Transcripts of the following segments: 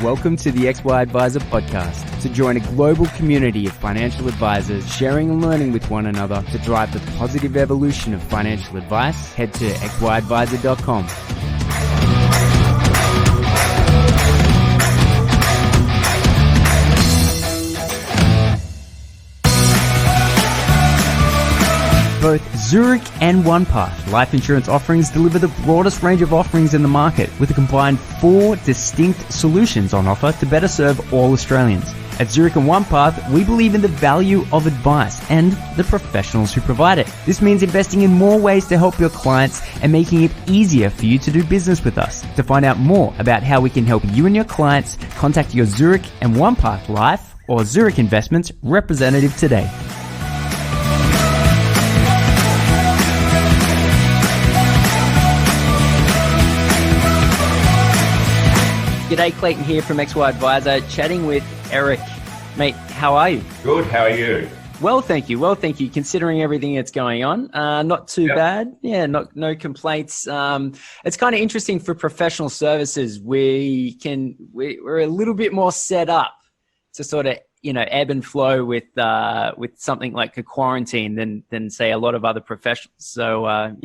Welcome to the XY Advisor podcast. To join a global community of financial advisors sharing and learning with one another to drive the positive evolution of financial advice, head to xyadvisor.com. Both Zurich and Onepath life insurance offerings deliver the broadest range of offerings in the market with a combined 4 distinct solutions on offer to better serve all Australians. At Zurich and Onepath, we believe in the value of advice and the professionals who provide it. This means investing in more ways to help your clients and making it easier for you to do business with us. To find out more about how we can help you and your clients, contact your Zurich and Onepath Life or Zurich Investments representative today. G'day, Clayton here from XY Advisor, chatting with Eric. Mate, how are you? Good, how are you? Well, thank you. Considering everything that's going on. Not too bad. Yeah, no complaints. It's kind of interesting for professional services. We're a little bit more set up to sort of, ebb and flow with something like a quarantine than say a lot of other professions. So,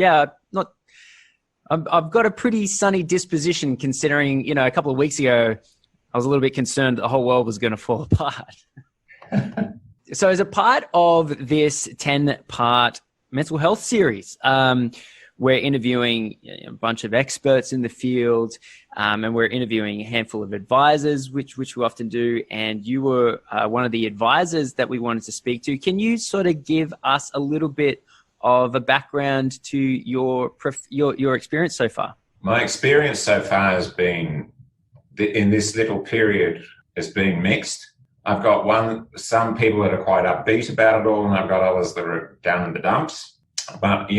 I've got a pretty sunny disposition considering, a couple of weeks ago, I was a little bit concerned that the whole world was going to fall apart. So as a part of this 10-part mental health series, we're interviewing a bunch of experts in the field, and we're interviewing a handful of advisors, which we often do. And you were one of the advisors that we wanted to speak to. Can you sort of give us a little bit of a background to your experience so far? My experience so far has been, in this little period, has been mixed. I've got some people that are quite upbeat about it all, and I've got others that are down in the dumps. But,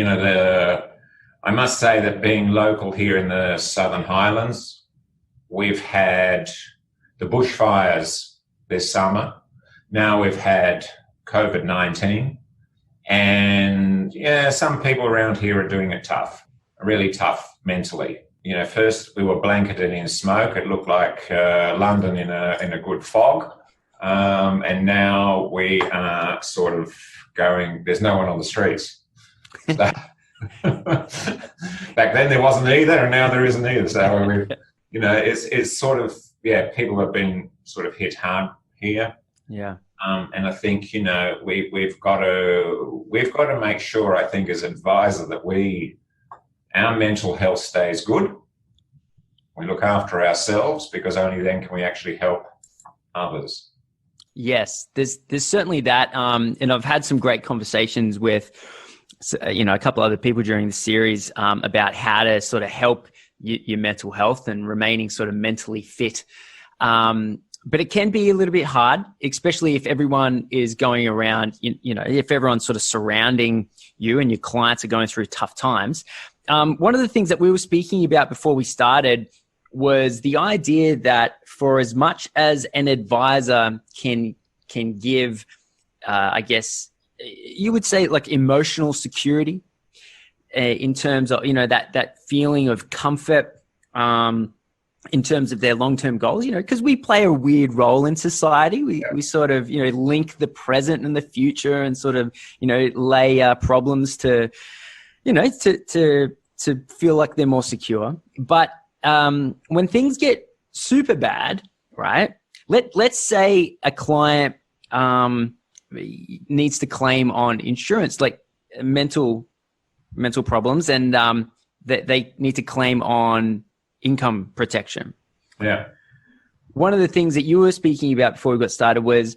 I must say that being local here in the Southern Highlands, we've had the bushfires this summer. Now we've had COVID-19. And some people around here are doing it tough, really tough mentally. First we were blanketed in smoke. It looked like London in a good fog. And now we are sort of going, there's no one on the streets. Back then there wasn't either, and now there isn't either. So, it's sort of, people have been sort of hit hard here. Yeah. And I think, we've got to make sure, I think, as advisor that our mental health stays good. We look after ourselves, because only then can we actually help others. Yes, there's certainly that. And I've had some great conversations with, a couple other people during the series about how to sort of help your mental health and remaining sort of mentally fit. But it can be a little bit hard, especially if everyone is going around, if everyone's sort of surrounding you and your clients are going through tough times. One of the things that we were speaking about before we started was the idea that for as much as an advisor can give, I guess, you would say like emotional security in terms of, that feeling of comfort, in terms of their long-term goals, because we play a weird role in society. We sort of, link the present and the future and sort of, lay problems to, to feel like they're more secure. But when things get super bad, right? Let's say a client needs to claim on insurance, like mental problems, and they need to claim on income protection. Yeah. One of the things that you were speaking about before we got started was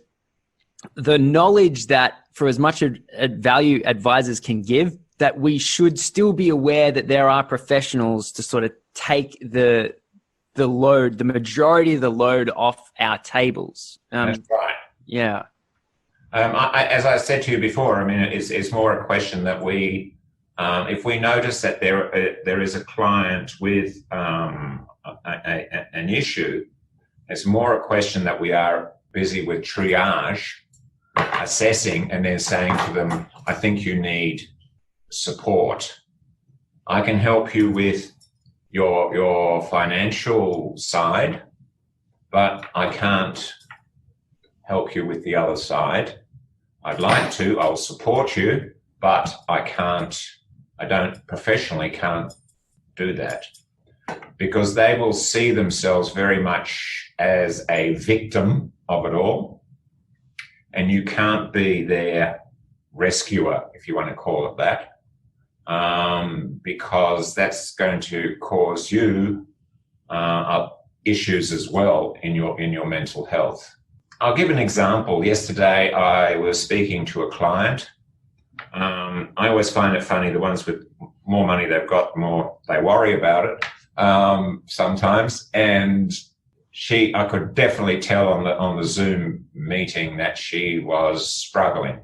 the knowledge that for as much value advisors can give, that we should still be aware that there are professionals to sort of take the load, the majority of the load off our tables. That's right. Yeah. As I said to you before, it's more a question that if we notice that there is a client with an issue, it's more a question that we are busy with triage, assessing, and then saying to them, I think you need support. I can help you with your financial side, but I can't help you with the other side. I'd like to, I'll support you, but I professionally can't do that, because they will see themselves very much as a victim of it all, and you can't be their rescuer, if you want to call it that, because that's going to cause you issues as well in your mental health. I'll give an example. Yesterday, I was speaking to a client. I always find it funny, the ones with more money they've got, more they worry about it sometimes. And I could definitely tell on the Zoom meeting that she was struggling.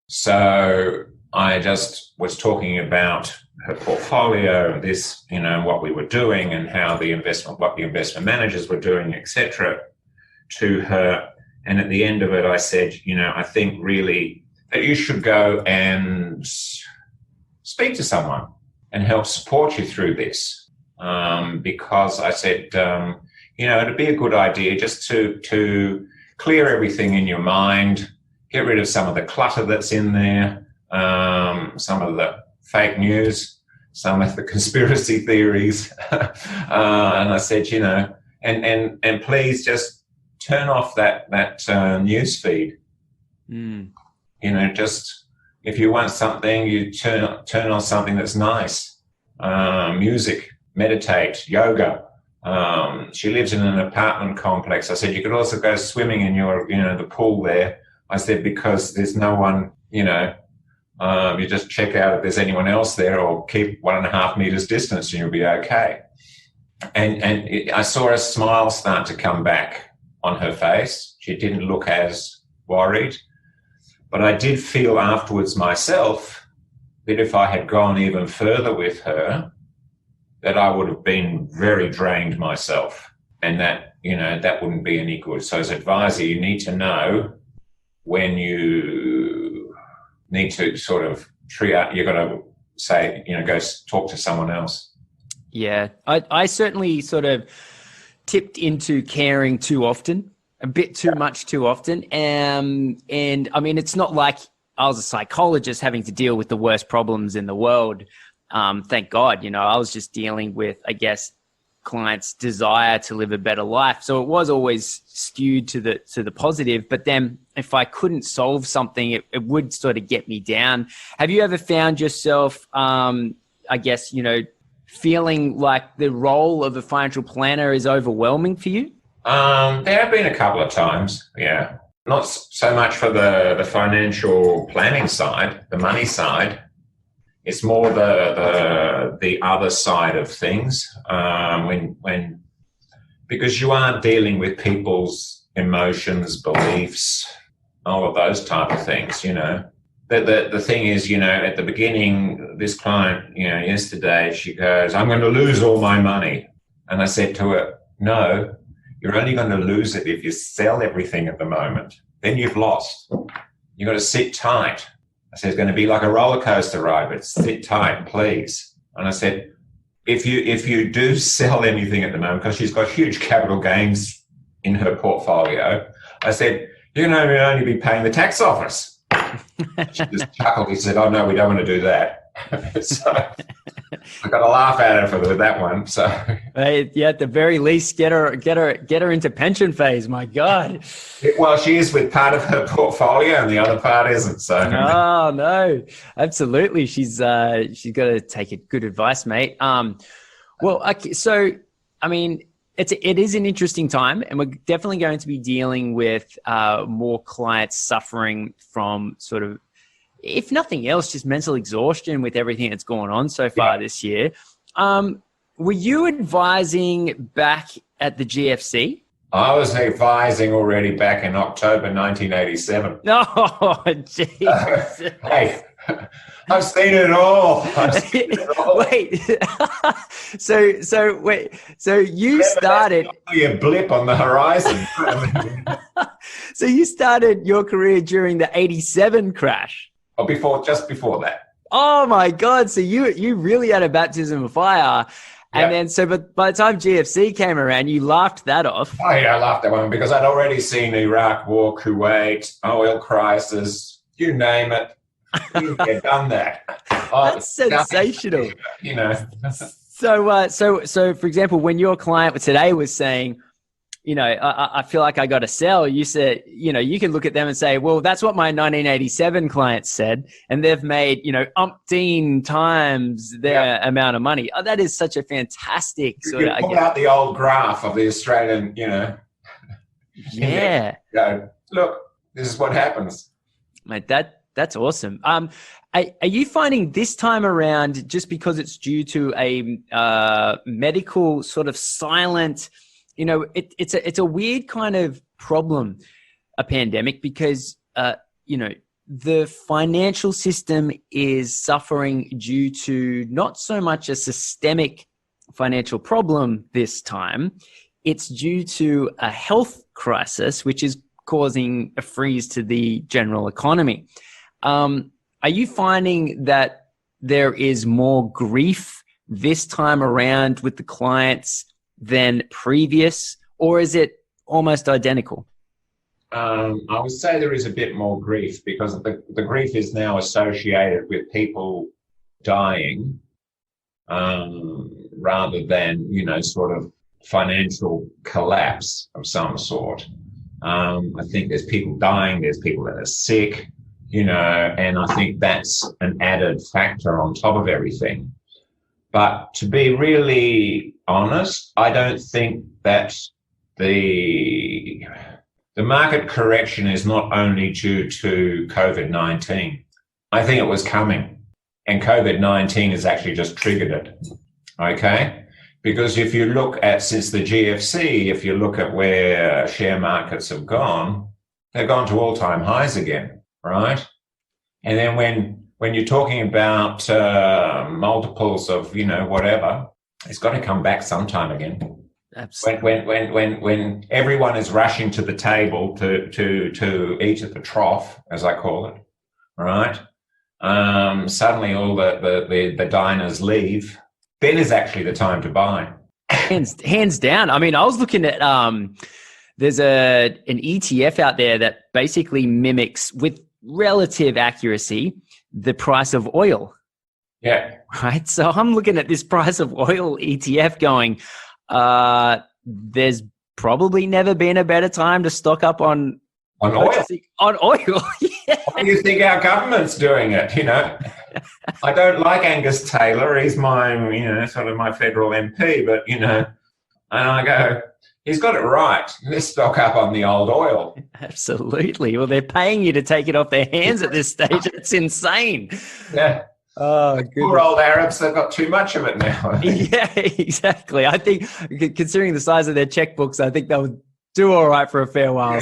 So I just was talking about her portfolio and this, what we were doing and what the investment managers were doing, etc., to her. And at the end of it, I said, I think really that you should go and speak to someone and help support you through this. Because I said, it'd be a good idea just to clear everything in your mind, get rid of some of the clutter that's in there, some of the fake news, some of the conspiracy theories. And I said, and please just turn off that news feed. Just if you want something, you turn on something that's nice. Music, meditate, yoga. She lives in an apartment complex. I said, you could also go swimming in the pool there. I said, because there's no one, you just check out if there's anyone else there, or keep 1.5 meters distance and you'll be okay. And I saw a smile start to come back on her face. She didn't look as worried. But I did feel afterwards myself that if I had gone even further with her, that I would have been very drained myself, and that, that wouldn't be any good. So as advisor, you need to know when you need to sort of triage. You've got to say, go talk to someone else. Yeah, I certainly sort of tipped into caring too often, a bit too much too often. And I mean, it's not like I was a psychologist having to deal with the worst problems in the world. Thank God, I was just dealing with, I guess, clients' desire to live a better life. So it was always skewed to the positive. But then if I couldn't solve something, it would sort of get me down. Have you ever found yourself, I guess, feeling like the role of a financial planner is overwhelming for you? There have been a couple of times, yeah. Not so much for the financial planning side, the money side. It's more the other side of things, because you aren't dealing with people's emotions, beliefs, all of those type of things. The thing is, at the beginning, this client, yesterday, she goes, "I'm going to lose all my money," and I said to her, "No, you're only going to lose it if you sell everything at the moment. Then you've lost. You've got to sit tight." I said, it's going to be like a roller coaster ride, but sit tight, please. And I said, if you do sell anything at the moment, because she's got huge capital gains in her portfolio, I said, you're going to only be paying the tax office. She just chuckled. He said, "Oh no, we don't want to do that." So I got to laugh at her for that one. So yeah, at the very least, get her into pension phase. My God. Well, she is with part of her portfolio, and the other part isn't. So no, absolutely. She's got to take good advice, mate. Well, okay, so I mean, it is an interesting time, and we're definitely going to be dealing with more clients suffering from sort of, if nothing else, just mental exhaustion with everything that's going on so far this year. Were you advising back at the GFC? I was advising already back in October 1987. Oh, geez. Hey, I've seen it all. Wait. So you started a blip on the horizon. So you started your career during the 87 crash. Or just before that. Oh my God. So you really had a baptism of fire. And then, but by the time GFC came around, you laughed that off. Oh, yeah, I laughed that one because I'd already seen Iraq War, Kuwait, oil crisis, you name it. You've done that. That's sensational. You know. So for example, when your client today was saying, you know, I feel like I got to sell, you said, you know, you can look at them and say, well, that's what my 1987 clients said, and they've made, you know, umpteen times their amount of money. Oh, that is such a fantastic sort of. Pull out the old graph of the Australian, you know. Yeah. Look, this is what happens. Mate, that's awesome. Are you finding this time around, just because it's due to a medical sort of silent, you know, it's a weird kind of problem, a pandemic, because, you know, the financial system is suffering due to not so much a systemic financial problem this time. It's due to a health crisis, which is causing a freeze to the general economy. Are you finding that there is more grief this time around with the clients than previous, or is it almost identical? I would say there is a bit more grief, because the grief is now associated with people dying rather than, you know, sort of financial collapse of some sort. I think there's people dying, there's people that are sick, you know, and I think that's an added factor on top of everything. But to be really honest, I don't think that the market correction is not only due to COVID-19. I think it was coming, and COVID-19 has actually just triggered it, okay? Because if you look at, since the GFC, if you look at where share markets have gone, they've gone to all-time highs again, right? And then when you're talking about multiples of, you know, whatever, it's got to come back sometime again. Absolutely. When everyone is rushing to the table to eat at the trough, as I call it, right? Suddenly all the diners leave. Then is actually the time to buy. Hands down. I mean, I was looking at there's an ETF out there that basically mimics with relative accuracy the price of oil. Yeah. Right. So I'm looking at this price of oil ETF going, there's probably never been a better time to stock up on oil. On oil. Yeah. Why do you think our government's doing it? You know, I don't like Angus Taylor. He's my, you know, sort of my federal MP, but, you know, and I go, he's got it right. Let's stock up on the old oil. Absolutely. Well, they're paying you to take it off their hands at this stage. It's insane. Yeah. Oh, good. Poor old Arabs, they've got too much of it now. Yeah, exactly. I think, considering the size of their checkbooks, I think they'll do all right for a fair while.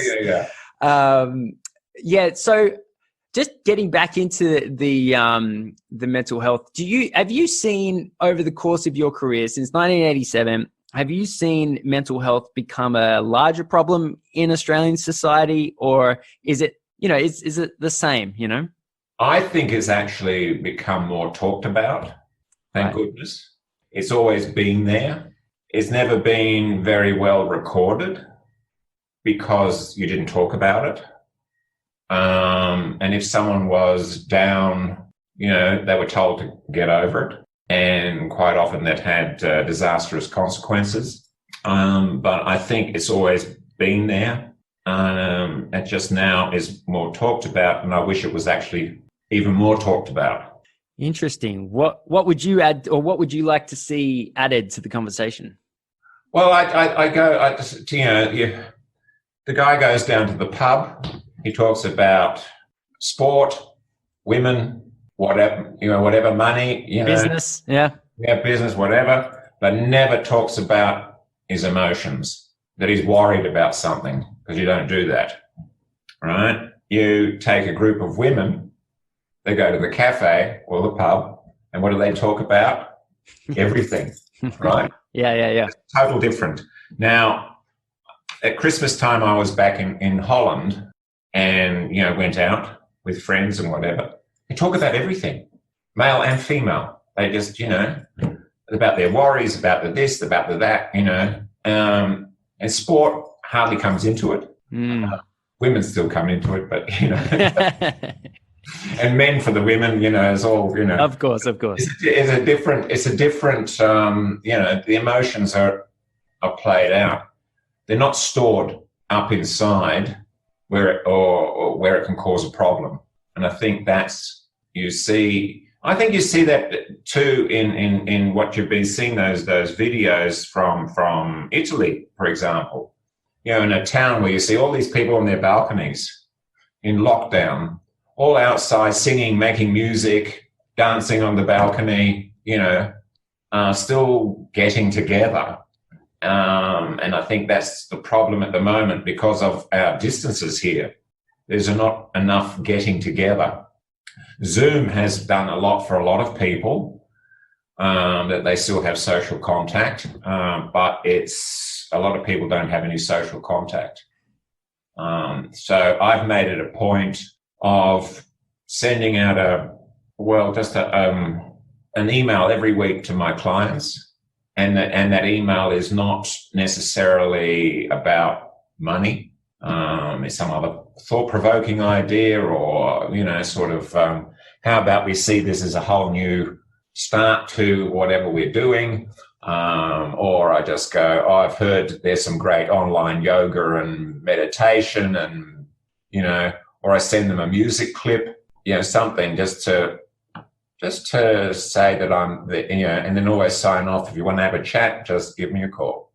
Yeah. So just getting back into the mental health, have you seen over the course of your career since 1987, have you seen mental health become a larger problem in Australian society, or is it, you know, is it the same, you know? I think it's actually become more talked about. Thank goodness. It's always been there. It's never been very well recorded because you didn't talk about it. And if someone was down, you know, they were told to get over it. And quite often that had disastrous consequences. But I think it's always been there. It just now is more talked about, and I wish it was actually even more talked about. Interesting. What would you add, or what would you like to see added to the conversation? Well, the guy goes down to the pub. He talks about sport, women, whatever money, business, business, whatever, but never talks about his emotions, that he's worried about something, because you don't do that, right? You take a group of women, they go to the cafe or the pub, and what do they talk about? Everything, right? Yeah. It's total different. Now, at Christmas time, I was back in Holland, and, you know, went out with friends and whatever. They talk about everything, male and female. They just, you know, about their worries, about the this, about the that, and sport hardly comes into it. Women still come into it, but, and men for the women, is all, Of course. It's a different, the emotions are played out. They're not stored up inside where it can cause a problem. And I think you see that too in what you've been seeing, those videos from Italy, for example. In a town where you see all these people on their balconies in lockdown, all outside singing, making music, dancing on the balcony, still getting together. And I think that's the problem at the moment because of our distances here. There's not enough getting together. Zoom has done a lot for a lot of people, that they still have social contact, but a lot of people don't have any social contact. So I've made it a point of sending out an email every week to my clients, and that email is not necessarily about money. It's some other thought-provoking idea, or how about we see this as a whole new start to whatever we're doing, or I just go, I've heard there's some great online yoga and meditation, and or I send them a music clip, something just to say that I'm, and then always sign off. If you want to have a chat, just give me a call.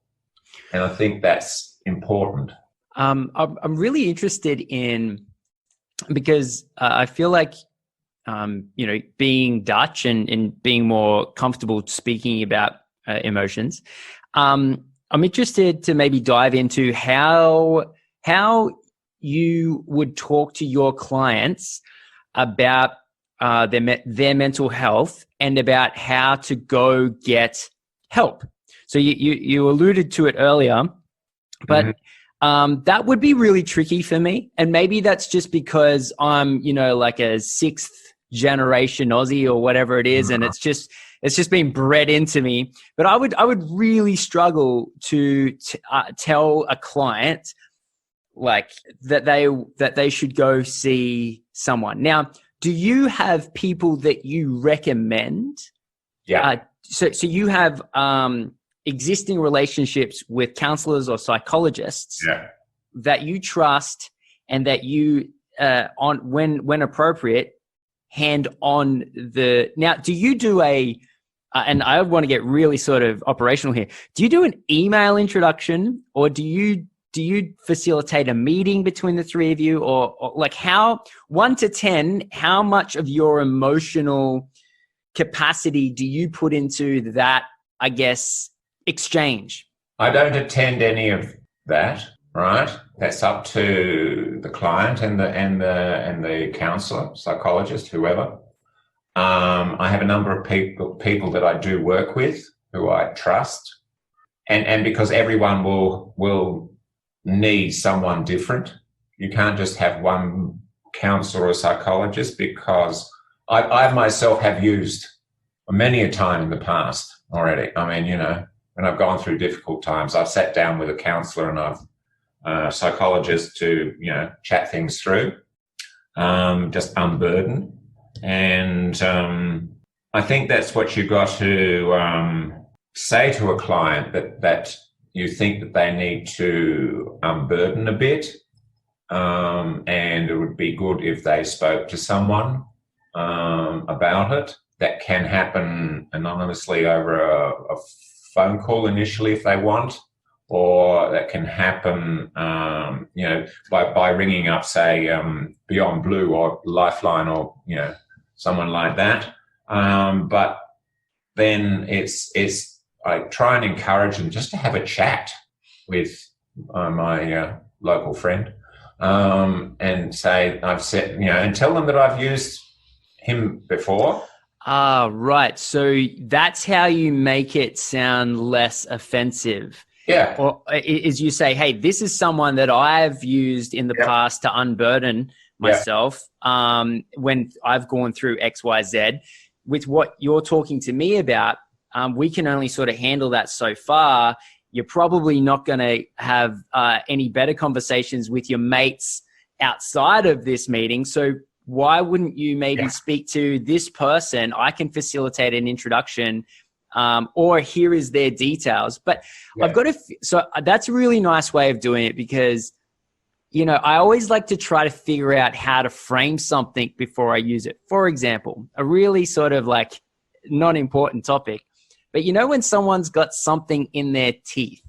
And I think that's important. I'm really interested because I feel like, being Dutch and being more comfortable speaking about emotions, I'm interested to maybe dive into how you would talk to your clients about their mental health and about how to go get help. So you alluded to it earlier, but that would be really tricky for me. And maybe that's just because I'm, like a sixth generation Aussie or whatever it is. And it's just been bred into me. But I would really struggle to tell a client like that they should go see someone. Now, do you have people that you recommend? Yeah. So you have existing relationships with counselors or psychologists that you trust, and that you, when appropriate, hand on the. Now, do you do and I want to get really sort of operational here. Do you do an email introduction, or do you facilitate a meeting between the three of you, or like how 1 to 10, how much of your emotional capacity do you put into that, I guess, exchange? I don't attend any of that, right? That's up to the client and the counselor, psychologist, whoever. I have a number of people that I do work with who I trust, and because everyone will need someone different. You can't just have one counselor or psychologist, because I myself have used many a time in the past already. I mean, when I've gone through difficult times, I've sat down with a counselor and a psychologist to, chat things through, just unburden. And I think that's what you've got to say to a client, that you think that they need to unburden a bit, and it would be good if they spoke to someone about it. That can happen anonymously over a phone call initially if they want, or that can happen, by ringing up, say, Beyond Blue or Lifeline, or someone like that. But then I try and encourage them just to have a chat with my local friend, and say, I've said, and tell them that I've used him before. Right. So that's how you make it sound less offensive. Yeah. Or is you say, hey, this is someone that I've used in the past to unburden myself when I've gone through X, Y, Z. With what you're talking to me about, we can only sort of handle that so far. You're probably not going to have any better conversations with your mates outside of this meeting. So why wouldn't you maybe speak to this person? I can facilitate an introduction, or here is their details. But I've got so that's a really nice way of doing it, because, you know, I always like to try to figure out how to frame something before I use it. For example, a really sort of like not important topic, but you know, when someone's got something in their teeth,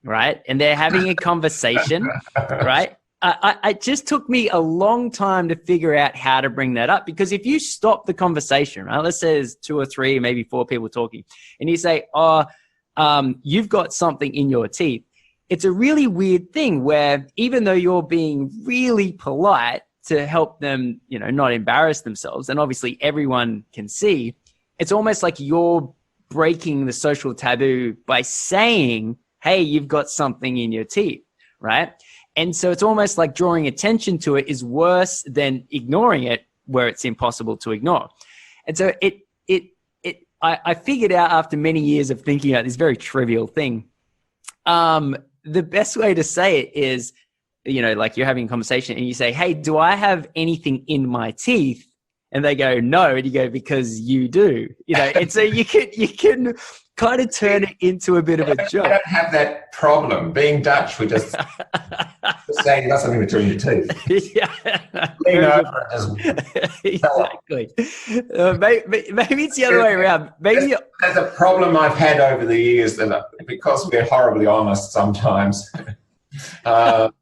right? And they're having a conversation, right? It just took me a long time to figure out how to bring that up, because if you stop the conversation, right? Let's say there's 2 or 3, maybe 4 people talking, and you say, you've got something in your teeth. It's a really weird thing where, even though you're being really polite to help them, you know, not embarrass themselves, and obviously everyone can see, it's almost like you're breaking the social taboo by saying, hey, you've got something in your teeth, right? And so it's almost like drawing attention to it is worse than ignoring it, where it's impossible to ignore. And so I figured out, after many years of thinking about this very trivial thing, the best way to say it is, you know, like you're having a conversation and you say, hey, do I have anything in my teeth? And they go, no. And you go, because you do, you know. And so you can kind of turn it into a bit of a joke. I don't have that problem. Being Dutch, we just say you got something between your teeth. Yeah. Lean over and exactly. Maybe it's the other way around. Maybe there's a problem I've had over the years, that because we're horribly honest sometimes, not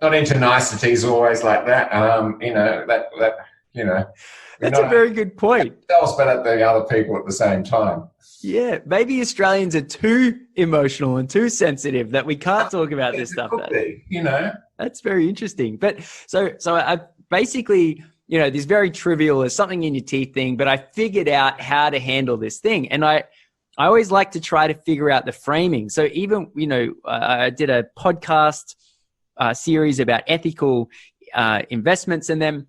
into niceties always like that. You know, that you know. That's a very good point. Ourselves, but at the other people at the same time. Yeah, maybe Australians are too emotional and too sensitive that we can't talk about this stuff. You know, that's very interesting. But so I basically, you know, this very trivial, there's something in your teeth thing, but I figured out how to handle this thing, and I always like to try to figure out the framing. So even, you know, I did a podcast series about ethical investments, and then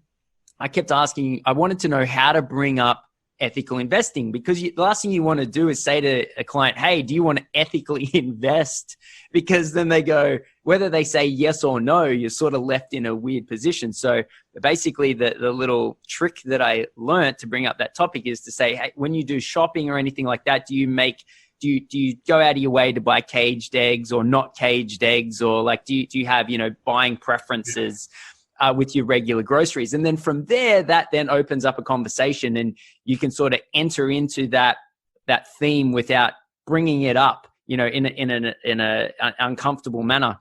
I kept asking, I wanted to know how to bring up ethical investing, because the last thing you want to do is say to a client, hey, do you want to ethically invest? Because then they go, whether they say yes or no, you're sort of left in a weird position. So basically the little trick that I learned to bring up that topic is to say, hey, when you do shopping or anything like that, do you go out of your way to buy caged eggs or not caged eggs? Or like, do you have, you know, buying preferences with your regular groceries? And then from there, that then opens up a conversation, and you can sort of enter into that theme without bringing it up, you know, in an uncomfortable manner.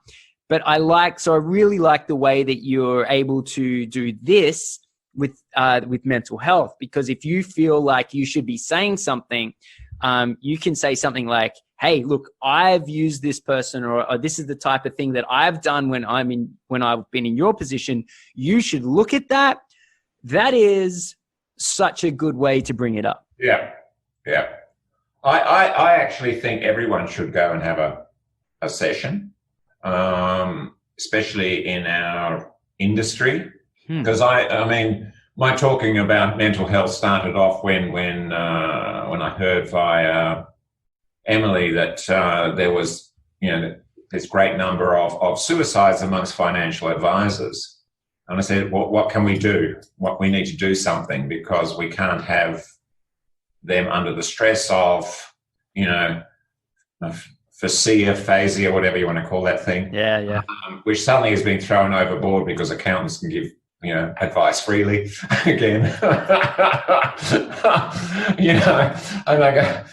But I really like the way that you're able to do this with mental health, because if you feel like you should be saying something, you can say something like, hey, look, I've used this person, or this is the type of thing that I've done when I've been in your position. You should look at that. That is such a good way to bring it up. Yeah. Yeah. I actually think everyone should go and have a session, especially in our industry. Because I mean, my talking about mental health started off when I heard via Emily that there was, you know, this great number of suicides amongst financial advisors. And I said, what can we do? We need to do something, because we can't have them under the stress of, you know, aphasia, whatever you want to call that thing. Yeah. Which suddenly has been thrown overboard because accountants can give, you know, advice freely again. You know, and I go,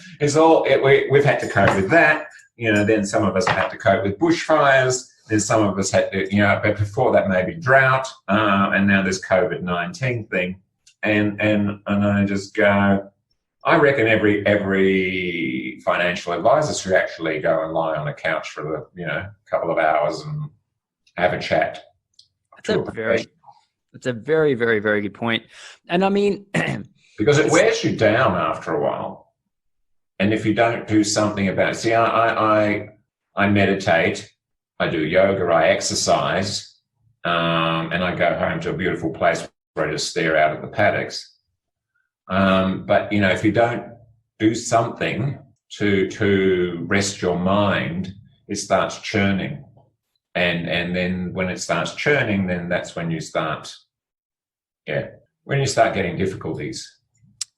we've had to cope with that. You know, then some of us had to cope with bushfires. Then some of us had to, you know, but before that maybe drought, and now this COVID-19 thing. And I just go, I reckon every financial advisor should actually go and lie on a couch for a couple of hours and have a chat. That's a very, very, very good point. And I mean, because it wears you down after a while. And if you don't do something about it, see, I meditate, I do yoga, I exercise, and I go home to a beautiful place where I just stare out at the paddocks. But, you know, if you don't do something, to rest your mind, it starts churning. And then when it starts churning, then that's when you start getting difficulties.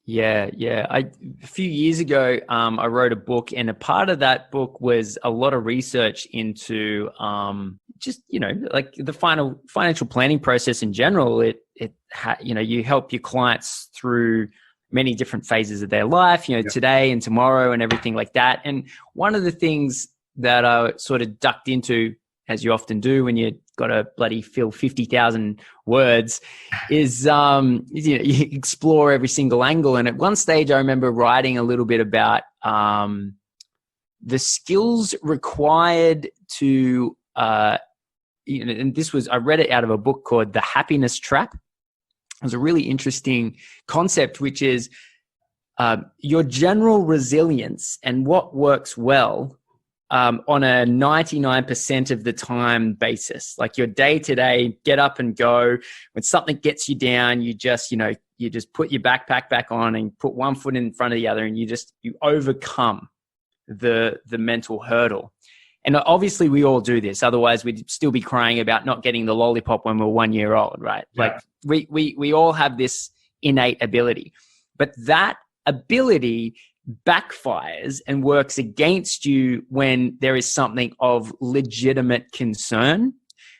Yeah. A few years ago, I wrote a book, and a part of that book was a lot of research into like the financial planning process in general. You help your clients through many different phases of their life, today and tomorrow and everything like that. And one of the things that I sort of ducked into, as you often do when you got to bloody fill 50,000 words, is you explore every single angle. And at one stage, I remember writing a little bit about the skills required to, and this was, I read it out of a book called The Happiness Trap. It was a really interesting concept, which is your general resilience and what works well on a 99% of the time basis, like your day to day, get up and go. When something gets you down, you just put your backpack back on and put one foot in front of the other, and you overcome the mental hurdle. And obviously we all do this. Otherwise we'd still be crying about not getting the lollipop when we're 1 year old, right? Yeah. Like we all have this innate ability, but that ability backfires and works against you when there is something of legitimate concern.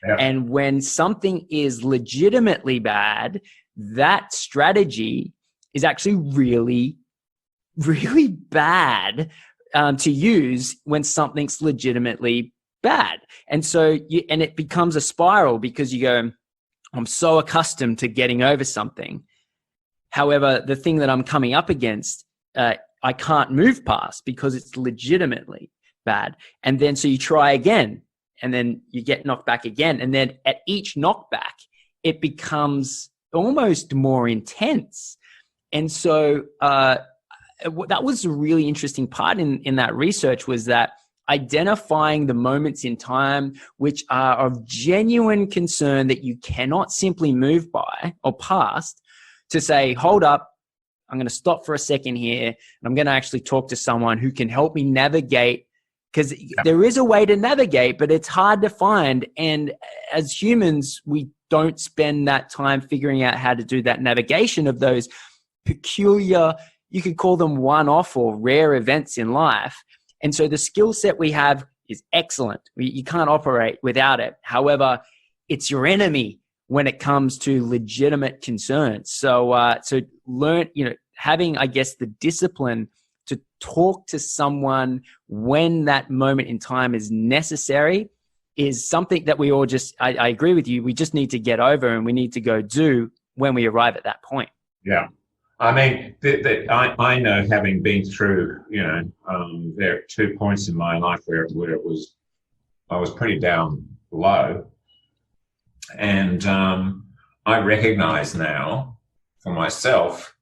Yeah. And when something is legitimately bad, that strategy is actually really, really bad to use when something's legitimately bad. And so and it becomes a spiral, because you go, I'm so accustomed to getting over something. However, the thing that I'm coming up against, I can't move past because it's legitimately bad. And then so you try again, and then you get knocked back again. And then at each knockback, it becomes almost more intense. And so that was a really interesting part in that research, was that identifying the moments in time which are of genuine concern that you cannot simply move by or past, to say, hold up, I'm going to stop for a second here, and I'm going to actually talk to someone who can help me navigate, because there is a way to navigate, but it's hard to find. And as humans, we don't spend that time figuring out how to do that navigation of those peculiar, you could call them one-off or rare events in life. And so the skill set we have is excellent. You can't operate without it. However, it's your enemy when it comes to legitimate concerns. So learn, having, I guess, the discipline to talk to someone when that moment in time is necessary is something that we all I agree with you, we just need to get over, and we need to go do when we arrive at that point. Yeah. I mean, I know, having been through, there are 2 points in my life where I was pretty down low. And I recognize now for myself,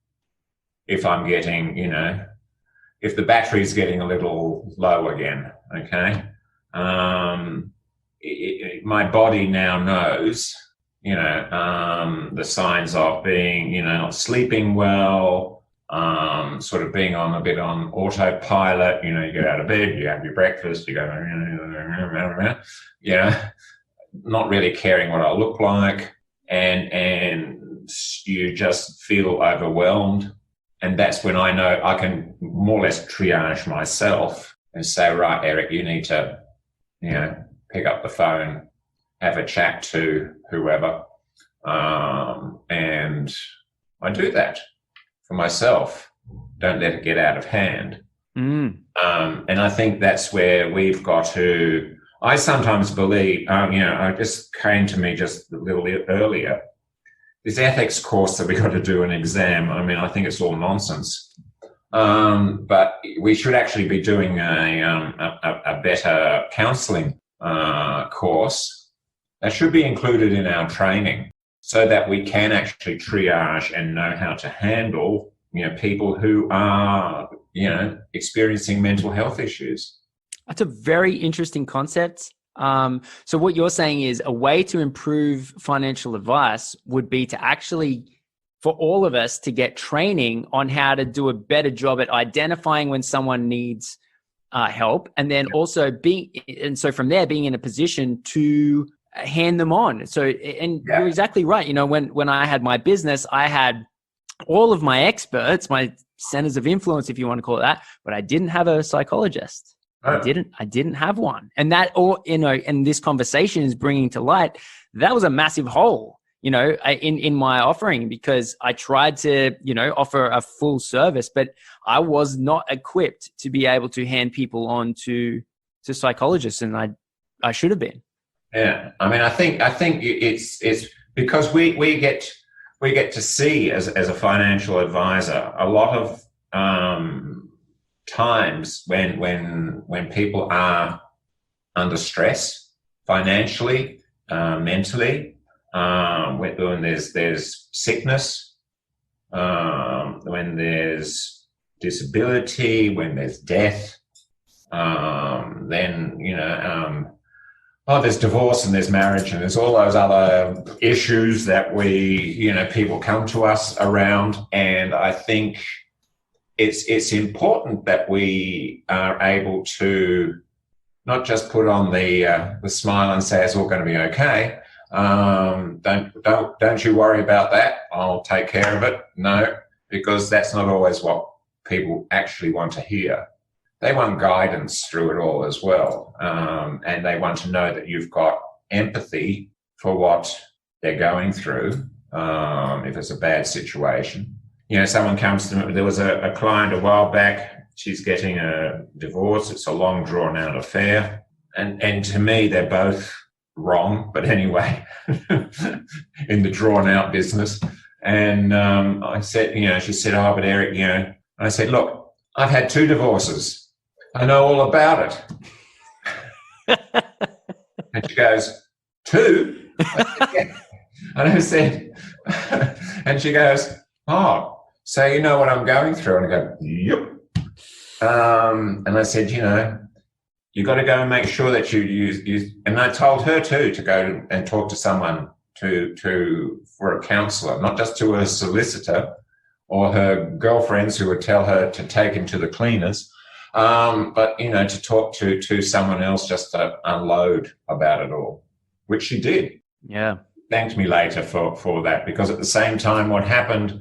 if I'm getting, if the battery's getting a little low again, okay, my body now knows, the signs of being, not sleeping well, sort of being on a bit on autopilot. You get out of bed, you have your breakfast, you go, not really caring what I look like, and you just feel overwhelmed. And that's when I know I can more or less triage myself and say, right, Eric, you need to, pick up the phone, have a chat to whoever. And I do that for myself. Don't let it get out of hand. And I think that's where we've got to, I sometimes believe, it just came to me just a little bit earlier, this ethics course that we got to do an exam. I mean, I think it's all nonsense. But we should actually be doing a better counselling course that should be included in our training, so that we can actually triage and know how to handle, people who are, experiencing mental health issues. That's a very interesting concept. So what you're saying is a way to improve financial advice would be to actually for all of us to get training on how to do a better job at identifying when someone needs help, and then also so from there being in a position to hand them on. So, and you're exactly right. You know, when I had my business, I had all of my experts, my centers of influence, if you want to call it that, but I didn't have a psychologist. I didn't have one. And that, or, you know, and this conversation is bringing to light, that was a massive hole, you know, in my offering, because I tried to, you know, offer a full service, but I was not equipped to be able to hand people on to psychologists, and I should have been. Yeah, I mean, I think it's because we get to see as a financial advisor a lot of times when people are under stress financially, mentally, when there's sickness, when there's disability, when there's death, then, you know, there's divorce and there's marriage and there's all those other issues that people come to us around. And I think it's important that we are able to not just put on the smile and say it's all going to be okay. Don't you worry about that. I'll take care of it. No, because that's not always what people actually want to hear. They want guidance through it all as well. And they want to know that you've got empathy for what they're going through, if it's a bad situation. You know, someone comes to me, there was a client a while back, she's getting a divorce. It's a long drawn out affair. And to me, they're both wrong, but anyway, in the drawn out business. And I said, you know, she said, oh, but Eric, you know, I said, look, I've had 2 divorces. I know all about it. And she goes, 2? And I said, and she goes, oh, so you know what I'm going through? And I go, yep. And I said, you know, you got to go and make sure that you use, and I told her too to go and talk to someone for a counsellor, not just to a solicitor or her girlfriends who would tell her to take him to the cleaners, but, you know, to talk to someone else just to unload about it all, which she did. Yeah. Thanked me later for that, because at the same time what happened,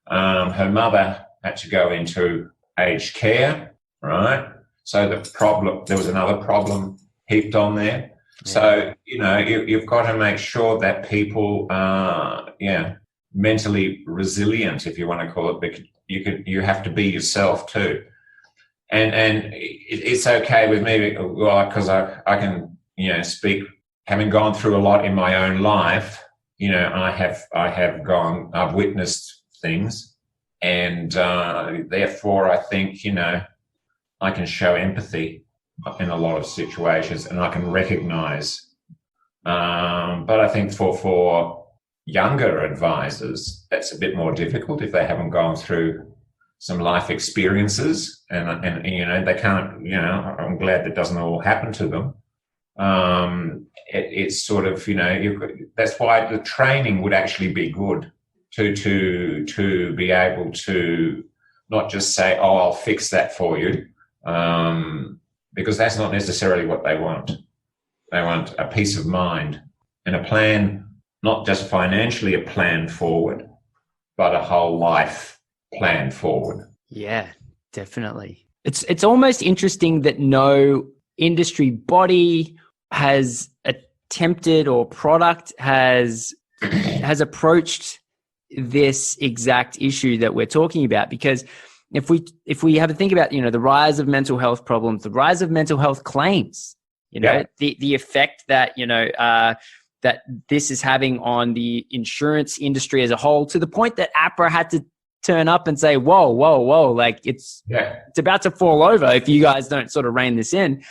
her mother had to go into aged care, right? So there was another problem heaped on there. Yeah. So, you know, you've got to make sure that people are, mentally resilient, if you want to call it, because you have to be yourself too. And it's okay with me, because I can, you know, speak, having gone through a lot in my own life, you know, I've witnessed things, and therefore I think, you know, I can show empathy in a lot of situations, and I can recognize. But I think for younger advisors, that's a bit more difficult if they haven't gone through some life experiences, and you know, they can't, you know, I'm glad that doesn't all happen to them. It's sort of, you know, that's why the training would actually be good to be able to not just say, oh, I'll fix that for you, because that's not necessarily what they want. They want a peace of mind and a plan, not just financially a plan forward, but a whole life plan forward. Yeah, definitely. It's almost interesting that no industry body has attempted, or product has approached this exact issue that we're talking about. Because if we have to think about, you know, the rise of mental health problems, the rise of mental health claims, you know, the effect that, you know, that this is having on the insurance industry as a whole, to the point that APRA had to turn up and say, whoa, like it's about to fall over if you guys don't sort of rein this in.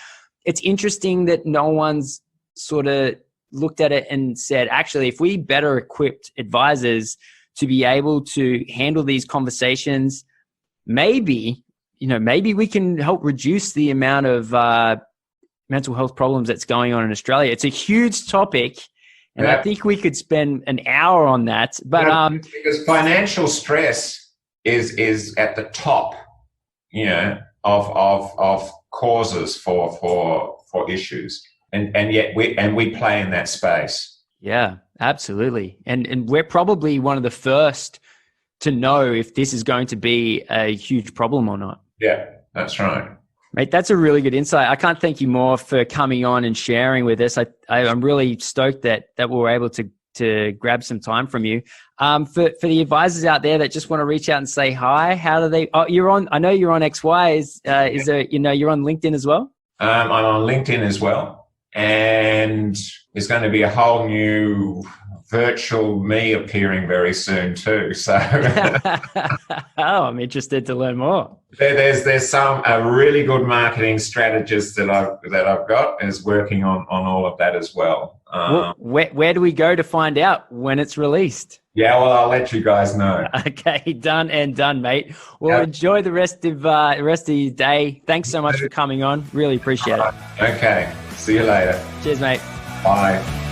It's interesting that no one's sort of looked at it and said, actually, if we better equipped advisors to be able to handle these conversations, maybe we can help reduce the amount of mental health problems that's going on in Australia. It's a huge topic, And I think we could spend an hour on that. But because financial stress is at the top, of causes for issues, and yet we play in that space. Yeah, absolutely. And we're probably one of the first to know if this is going to be a huge problem or not. Yeah, that's right. Mate, that's a really good insight. I can't thank you more for coming on and sharing with us. I'm really stoked that we were able to grab some time from you. For the advisors out there that just want to reach out and say hi, how do they? Oh, I know you're on XY. Is there? You're on LinkedIn as well. I'm on LinkedIn as well, and there's going to be a whole new virtual me appearing very soon too. So, I'm interested to learn more. There's a really good marketing strategist that I've got is working on all of that as well. Where do we go to find out when it's released? Yeah, well, I'll let you guys know. Okay, done and done, mate. Well, enjoy the rest of your day. Thanks so much for coming on. Really appreciate it. Okay, see you later. Cheers, mate. Bye.